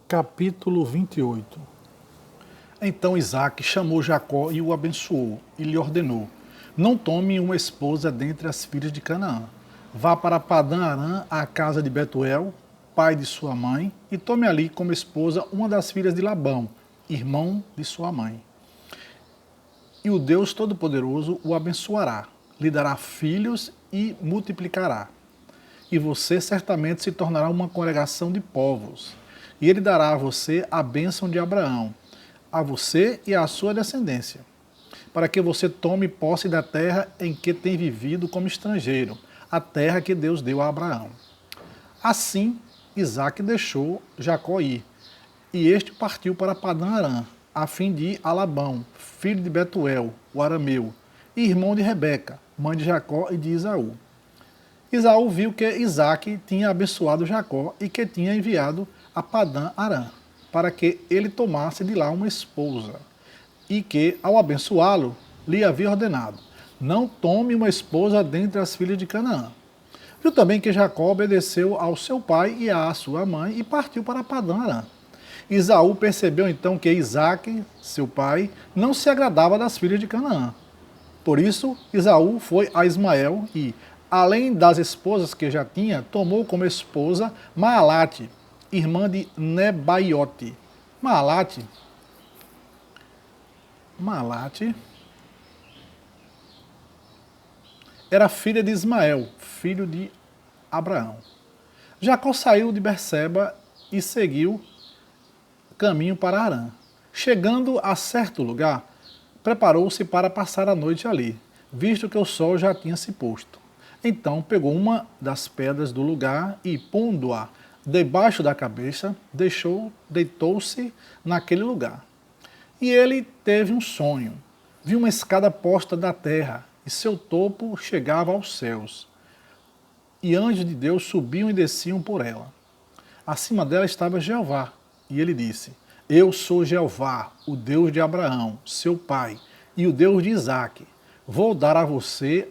Capítulo 28. Então Isaque chamou Jacó e o abençoou, e lhe ordenou: não tome uma esposa dentre as filhas de Canaã. Vá para Padã-Arã, à casa de Betuel, pai de sua mãe, e tome ali como esposa uma das filhas de Labão, irmão de sua mãe. E o Deus Todo-Poderoso o abençoará, lhe dará filhos e multiplicará. E você certamente se tornará uma congregação de povos. E ele dará a você a bênção de Abraão, a você e à sua descendência, para que você tome posse da terra em que tem vivido como estrangeiro, a terra que Deus deu a Abraão. Assim, Isaque deixou Jacó ir, e este partiu para Padã-Arã, a fim de ir a Labão, filho de Betuel, o arameu, e irmão de Rebeca, mãe de Jacó e de Esaú. Esaú viu que Isaque tinha abençoado Jacó e que tinha enviado a Padã-Arã, para que ele tomasse de lá uma esposa, e que, ao abençoá-lo, lhe havia ordenado: não tome uma esposa dentre as filhas de Canaã. Viu também que Jacó obedeceu ao seu pai e à sua mãe e partiu para Padã-Arã. Esaú percebeu então que Isaque, seu pai, não se agradava das filhas de Canaã. Por isso, Esaú foi a Ismael e, além das esposas que já tinha, tomou como esposa Maalate, irmã de Nebaiote. Maalate era filha de Ismael, filho de Abraão. Jacó saiu de Berseba e seguiu caminho para Harã. Chegando a certo lugar, preparou-se para passar a noite ali, visto que o sol já tinha se posto. Então pegou uma das pedras do lugar e, pondo-a debaixo da cabeça, deitou-se naquele lugar. E ele teve um sonho. Viu uma escada posta da terra, e seu topo chegava aos céus. E anjos de Deus subiam e desciam por ela. Acima dela estava Jeová, e ele disse: eu sou Jeová, o Deus de Abraão, seu pai, e o Deus de Isaque. Vou dar a você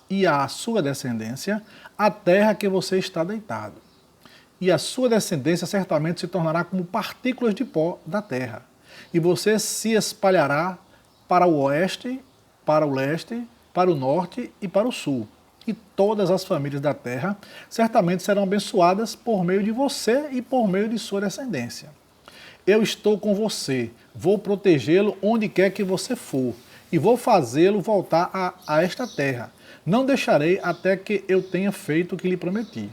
e à sua descendência a terra que você está deitado. E a sua descendência certamente se tornará como partículas de pó da terra. E você se espalhará para o oeste, para o leste, para o norte e para o sul. E todas as famílias da terra certamente serão abençoadas por meio de você e por meio de sua descendência. Eu estou com você, vou protegê-lo onde quer que você for, e vou fazê-lo voltar a esta terra. Não deixarei até que eu tenha feito o que lhe prometi.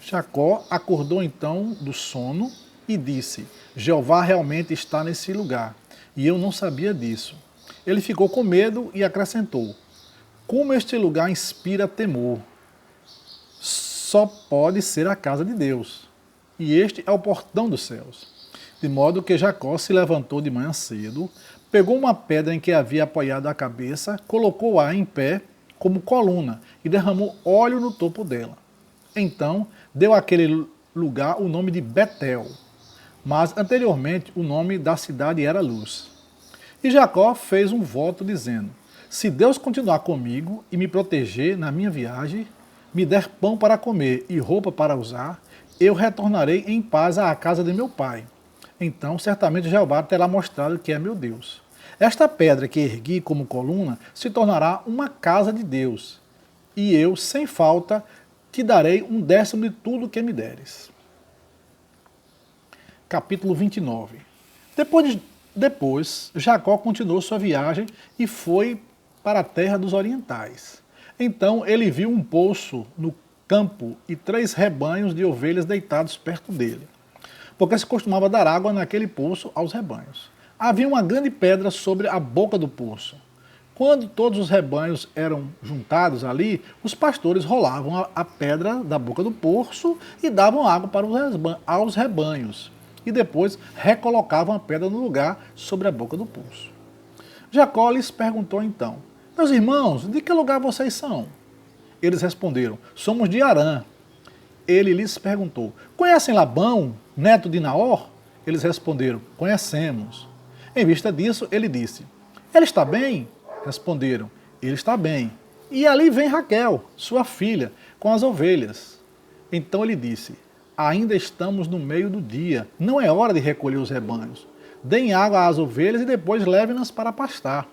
Jacó acordou então do sono e disse: Jeová realmente está nesse lugar, e eu não sabia disso. Ele ficou com medo e acrescentou: como este lugar inspira temor, só pode ser a casa de Deus, e este é o portão dos céus. De modo que Jacó se levantou de manhã cedo, pegou uma pedra em que havia apoiado a cabeça, colocou-a em pé como coluna e derramou óleo no topo dela. Então deu àquele lugar o nome de Betel, mas anteriormente o nome da cidade era Luz. E Jacó fez um voto dizendo: se Deus continuar comigo e me proteger na minha viagem, me der pão para comer e roupa para usar, eu retornarei em paz à casa de meu pai. Então certamente Jeová terá mostrado que é meu Deus. Esta pedra que ergui como coluna se tornará uma casa de Deus, e eu, sem falta, te darei 1/10 de tudo que me deres. Capítulo 29. Depois, Jacó continuou sua viagem e foi para a terra dos orientais. Então ele viu um poço no campo e 3 rebanhos de ovelhas deitados perto dele, porque se costumava dar água naquele poço aos rebanhos. Havia uma grande pedra sobre a boca do poço. Quando todos os rebanhos eram juntados ali, os pastores rolavam a pedra da boca do poço e davam água para aos rebanhos. E depois recolocavam a pedra no lugar sobre a boca do poço. Jacó lhes perguntou então: meus irmãos, de que lugar vocês são? Eles responderam: somos de Harã. Ele lhes perguntou: conhecem Labão, neto de Naor? Eles responderam: conhecemos. Em vista disso, ele disse: ele está bem? Responderam: ele está bem. E ali vem Raquel, sua filha, com as ovelhas. Então ele disse: ainda estamos no meio do dia. Não é hora de recolher os rebanhos. Deem água às ovelhas e depois levem-nas para pastar.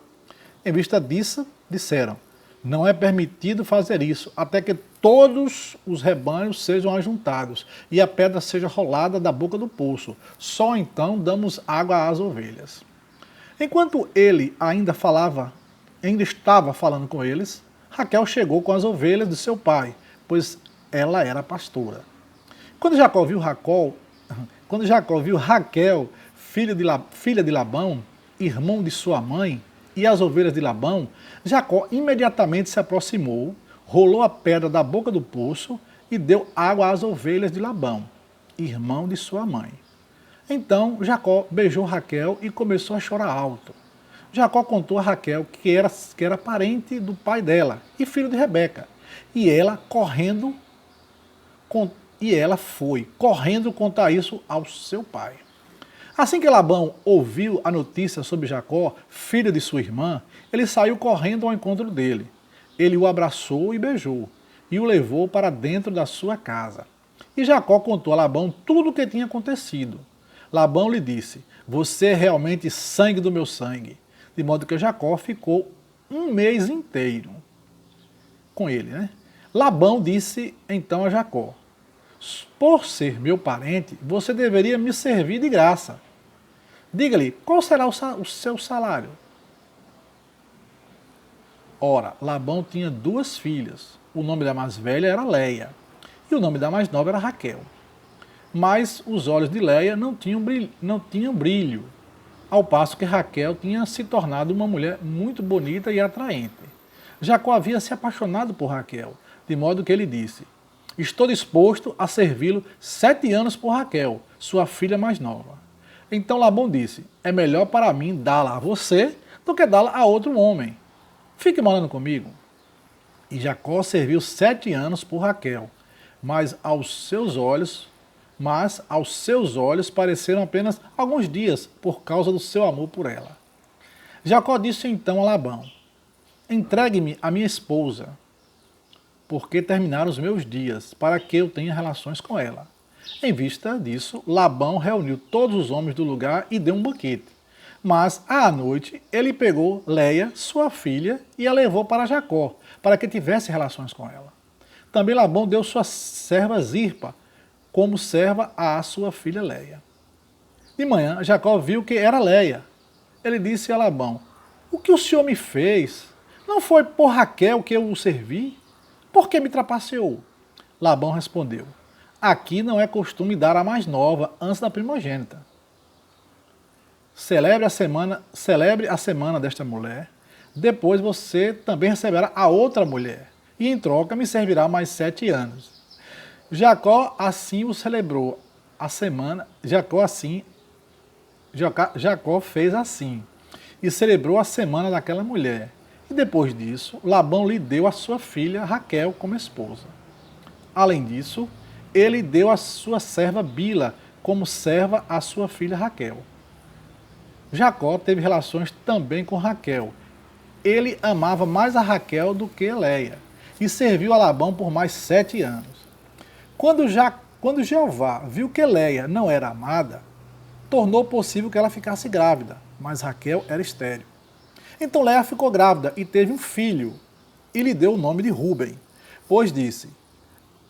Em vista disso, disseram, não é permitido fazer isso, até que todos os rebanhos sejam ajuntados e a pedra seja rolada da boca do poço. Só então damos água às ovelhas. Enquanto ele ainda estava falando com eles, Raquel chegou com as ovelhas de seu pai, pois ela era pastora. Quando Jacó viu Raquel, filha de Labão, irmão de sua mãe, e as ovelhas de Labão, Jacó imediatamente se aproximou, rolou a pedra da boca do poço e deu água às ovelhas de Labão, irmão de sua mãe. Então Jacó beijou Raquel e começou a chorar alto. Jacó contou a Raquel que era parente do pai dela e filho de Rebeca. E ela foi correndo contar isso ao seu pai. Assim que Labão ouviu a notícia sobre Jacó, filho de sua irmã, ele saiu correndo ao encontro dele. Ele o abraçou e beijou, e o levou para dentro da sua casa. E Jacó contou a Labão tudo o que tinha acontecido. Labão lhe disse, você é realmente sangue do meu sangue. De modo que Jacó ficou um mês inteiro com ele, né? Labão disse então a Jacó, por ser meu parente, você deveria me servir de graça. Diga-lhe, qual será o seu salário? Ora, Labão tinha 2 filhas. O nome da mais velha era Leia, e o nome da mais nova era Raquel. Mas os olhos de Leia não tinham brilho, ao passo que Raquel tinha se tornado uma mulher muito bonita e atraente. Jacó havia se apaixonado por Raquel, de modo que ele disse, estou disposto a servi-lo 7 anos por Raquel, sua filha mais nova. Então Labão disse, é melhor para mim dá-la a você do que dá-la a outro homem. Fique morando comigo. E Jacó serviu 7 anos por Raquel, mas aos seus olhos pareceram apenas alguns dias por causa do seu amor por ela. Jacó disse então a Labão, entregue-me a minha esposa, porque terminaram os meus dias, para que eu tenha relações com ela. Em vista disso, Labão reuniu todos os homens do lugar e deu um banquete. Mas, à noite, ele pegou Leia, sua filha, e a levou para Jacó, para que tivesse relações com ela. Também Labão deu sua serva Zirpa, como serva à sua filha Leia. De manhã, Jacó viu que era Leia. Ele disse a Labão, o que o senhor me fez? Não foi por Raquel que eu o servi? Por que me trapaceou? Labão respondeu, aqui não é costume dar a mais nova antes da primogênita. Celebre a semana desta mulher, depois você também receberá a outra mulher, e em troca me servirá mais 7 anos. Jacó assim o celebrou a semana, Jacó fez assim, e celebrou a semana daquela mulher. E depois disso, Labão lhe deu a sua filha Raquel como esposa. Além disso, ele deu a sua serva Bila como serva à sua filha Raquel. Jacó teve relações também com Raquel. Ele amava mais a Raquel do que a Leia, e serviu a Labão por mais 7 anos. Quando Jeová viu que Leia não era amada, tornou possível que ela ficasse grávida, mas Raquel era estéril. Então Leia ficou grávida e teve um filho, e lhe deu o nome de Rúben, pois disse,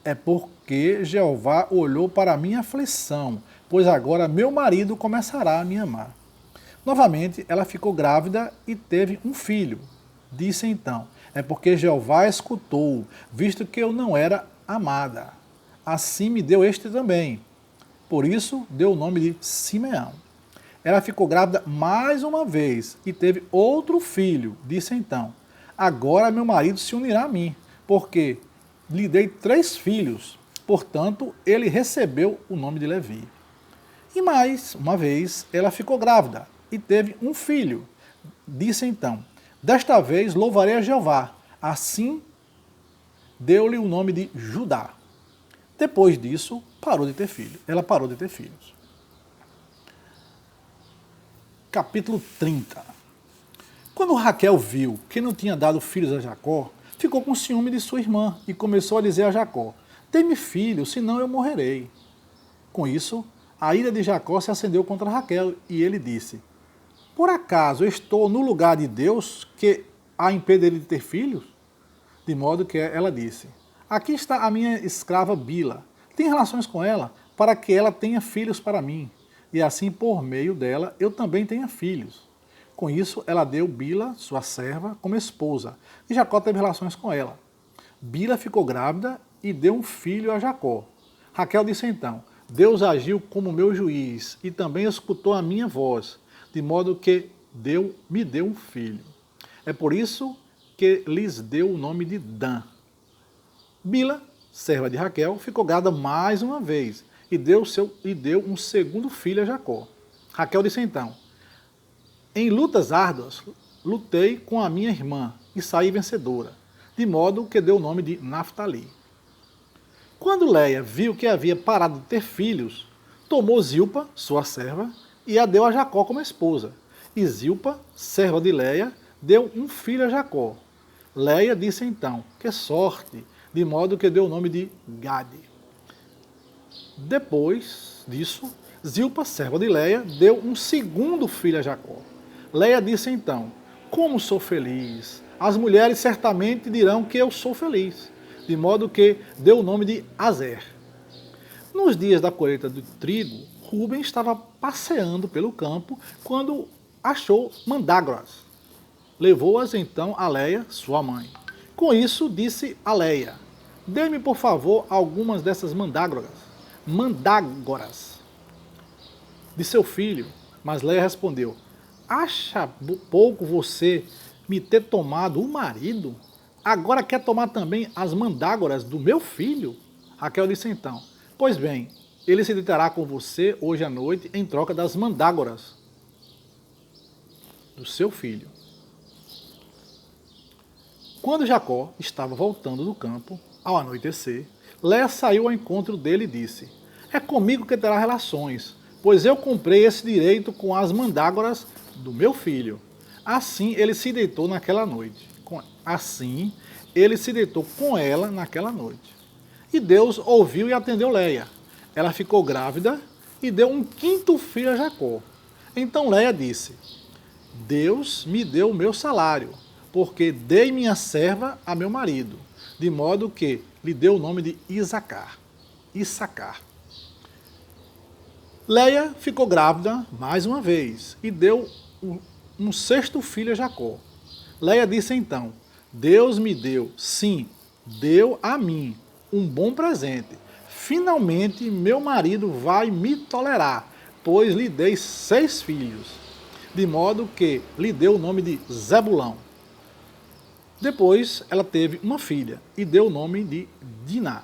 é porque Jeová olhou para a minha aflição, pois agora meu marido começará a me amar. Novamente ela ficou grávida e teve um filho. Disse então, é porque Jeová escutou, visto que eu não era amada. Assim me deu este também. Por isso deu o nome de Simeão. Ela ficou grávida mais uma vez e teve outro filho. Disse então, agora meu marido se unirá a mim, porque lhe dei 3 filhos. Portanto, ele recebeu o nome de Levi. E mais uma vez ela ficou grávida e teve um filho. Disse então, desta vez louvarei a Jeová. Assim deu-lhe o nome de Judá. Depois disso, ela parou de ter filhos. Capítulo 30. Quando Raquel viu que não tinha dado filhos a Jacó, ficou com ciúme de sua irmã e começou a dizer a Jacó, dê-me filho, senão eu morrerei. Com isso, a ira de Jacó se acendeu contra Raquel e ele disse: por acaso eu estou no lugar de Deus que a impediria de ter filhos? De modo que ela disse: aqui está a minha escrava Bila. Tem relações com ela, para que ela tenha filhos para mim, e assim por meio dela eu também tenha filhos. Com isso, ela deu Bila, sua serva, como esposa, e Jacó teve relações com ela. Bila ficou grávida e deu um filho a Jacó. Raquel disse então: Deus agiu como meu juiz e também escutou a minha voz, de modo que me deu um filho. É por isso que lhes deu o nome de Dan. Bila, serva de Raquel, ficou grávida mais uma vez e deu um segundo filho a Jacó. Raquel disse então: em lutas árduas, lutei com a minha irmã e saí vencedora, de modo que deu o nome de Naftali. Quando Leia viu que havia parado de ter filhos, tomou Zilpa, sua serva, e a deu a Jacó como esposa. E Zilpa, serva de Leia, deu um filho a Jacó. Leia disse então: que sorte, de modo que deu o nome de Gade. Depois disso, Zilpa, serva de Leia, deu um segundo filho a Jacó. Leia disse então: como sou feliz! As mulheres certamente dirão que eu sou feliz. De modo que deu o nome de Azer. Nos dias da colheita do trigo, Rúben estava passeando pelo campo quando achou mandrágoras. Levou-as então a Leia, sua mãe. Com isso, disse a Leia: dê-me, por favor, algumas dessas mandrágoras de seu filho. Mas Leia respondeu: acha pouco você me ter tomado o marido? Agora quer tomar também as mandrágoras do meu filho? Raquel disse então: pois bem, ele se deitará com você hoje à noite em troca das mandrágoras do seu filho. Quando Jacó estava voltando do campo, ao anoitecer, Leia saiu ao encontro dele e disse: é comigo que terá relações, pois eu comprei esse direito com as mandrágoras do meu filho. Assim ele se deitou naquela noite. Com ela naquela noite. E Deus ouviu e atendeu Leia. Ela ficou grávida e deu um quinto filho a Jacó. Então Leia disse: Deus me deu o meu salário, porque dei minha serva a meu marido, de modo que lhe deu o nome de Issacar. Leia ficou grávida mais uma vez e deu um sexto filho a Jacó. Leia disse então: Deus me deu, sim, deu a mim um bom presente. Finalmente meu marido vai me tolerar, pois lhe dei 6 filhos, de modo que lhe deu o nome de Zebulão. Depois ela teve uma filha e deu o nome de Diná.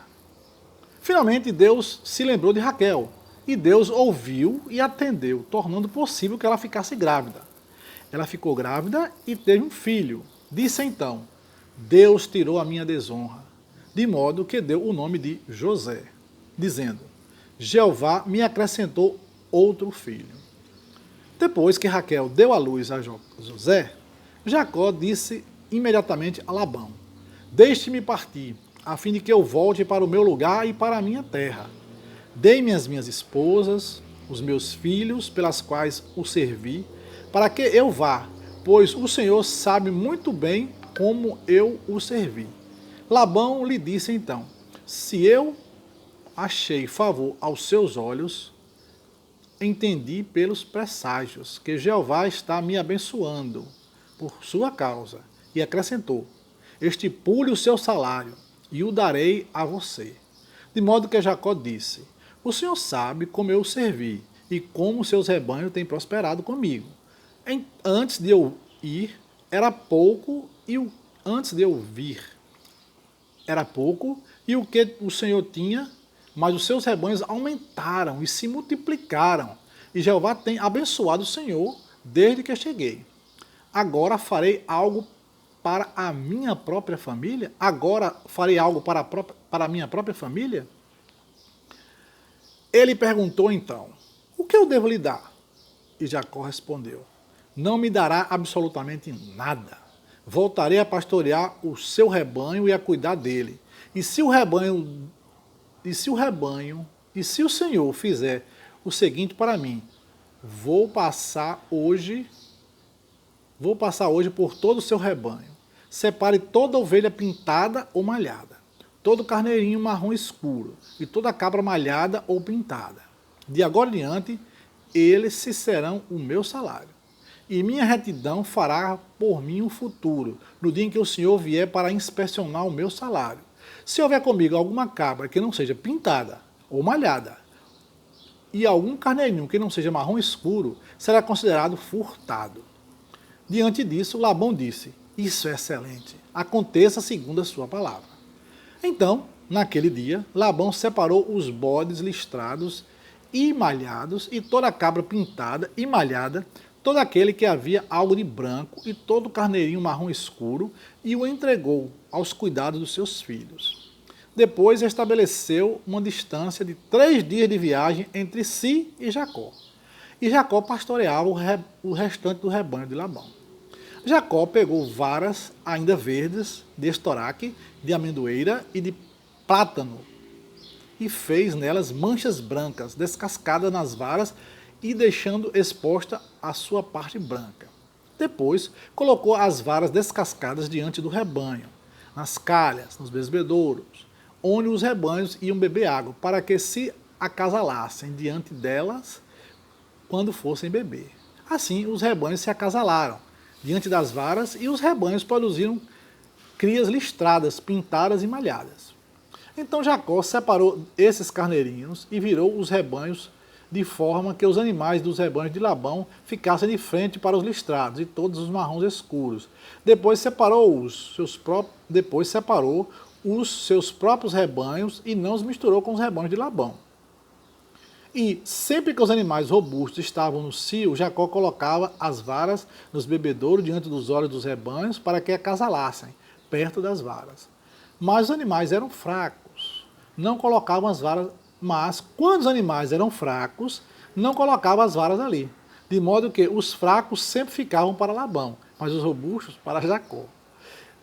Finalmente Deus se lembrou de Raquel, e Deus ouviu e atendeu, tornando possível que ela ficasse grávida. Ela ficou grávida e teve um filho. Disse então: Deus tirou a minha desonra, de modo que deu o nome de José, dizendo: Jeová me acrescentou outro filho. Depois que Raquel deu à luz a José, Jacó disse imediatamente a Labão: deixe-me partir, a fim de que eu volte para o meu lugar e para a minha terra. Dei-me as minhas esposas, os meus filhos, pelas quais o servi, para que eu vá, pois o Senhor sabe muito bem como eu o servi. Labão lhe disse então: se eu achei favor aos seus olhos, entendi pelos presságios que Jeová está me abençoando por sua causa. E acrescentou: estipule o seu salário e o darei a você. De modo que Jacó disse: o Senhor sabe como eu o servi e como seus rebanhos têm prosperado comigo. Antes de eu ir, era pouco, antes de eu vir, era pouco, e o que o Senhor tinha, mas os seus rebanhos aumentaram e se multiplicaram. E Jeová tem abençoado o Senhor desde que cheguei. Agora farei algo para a minha própria família? Agora farei algo para a minha própria família? Ele perguntou então: o que eu devo lhe dar? E Jacó respondeu: não me dará absolutamente nada. Voltarei a pastorear o seu rebanho e a cuidar dele. E se o rebanho E se o Senhor fizer o seguinte para mim, vou passar hoje por todo o seu rebanho. Separe toda ovelha pintada ou malhada, todo carneirinho marrom escuro e toda cabra malhada ou pintada. De agora em diante, eles se serão o meu salário. E minha retidão fará por mim um futuro, no dia em que o Senhor vier para inspecionar o meu salário. Se houver comigo alguma cabra que não seja pintada ou malhada, e algum carneirinho que não seja marrom escuro, será considerado furtado. Diante disso, Labão disse, isso é excelente, aconteça segundo a sua palavra. Então, naquele dia, Labão separou os bodes listrados e malhados, e toda a cabra pintada e malhada, todo aquele que havia algo de branco, e todo o carneirinho marrom escuro, e o entregou aos cuidados dos seus filhos. Depois estabeleceu uma distância de 3 dias de viagem entre si e Jacó. E Jacó pastoreava o restante do rebanho de Labão. Jacó pegou varas ainda verdes de estoraque, de amendoeira e de plátano, e fez nelas manchas brancas, descascadas nas varas e deixando exposta a sua parte branca. Depois colocou as varas descascadas diante do rebanho, nas calhas, nos besbedouros, onde os rebanhos iam beber água, para que se acasalassem diante delas quando fossem beber. Assim, os rebanhos se acasalaram diante das varas, e os rebanhos produziram crias listradas, pintadas e malhadas. Então Jacó separou esses carneirinhos e virou os rebanhos de forma que os animais dos rebanhos de Labão ficassem de frente para os listrados e todos os marrons escuros. Depois separou os seus próprios rebanhos e não os misturou com os rebanhos de Labão. E sempre que os animais robustos estavam no cio, Jacó colocava as varas nos bebedouros diante dos olhos dos rebanhos para que acasalassem perto das varas. Mas os animais eram fracos, não colocavam as varas, mas quando os animais eram fracos, não colocavam as varas ali. De modo que os fracos sempre ficavam para Labão, mas os robustos para Jacó.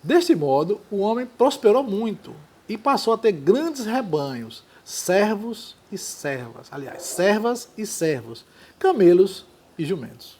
Deste modo, o homem prosperou muito e passou a ter grandes rebanhos, servos e servas, aliás, servas e servos, camelos e jumentos.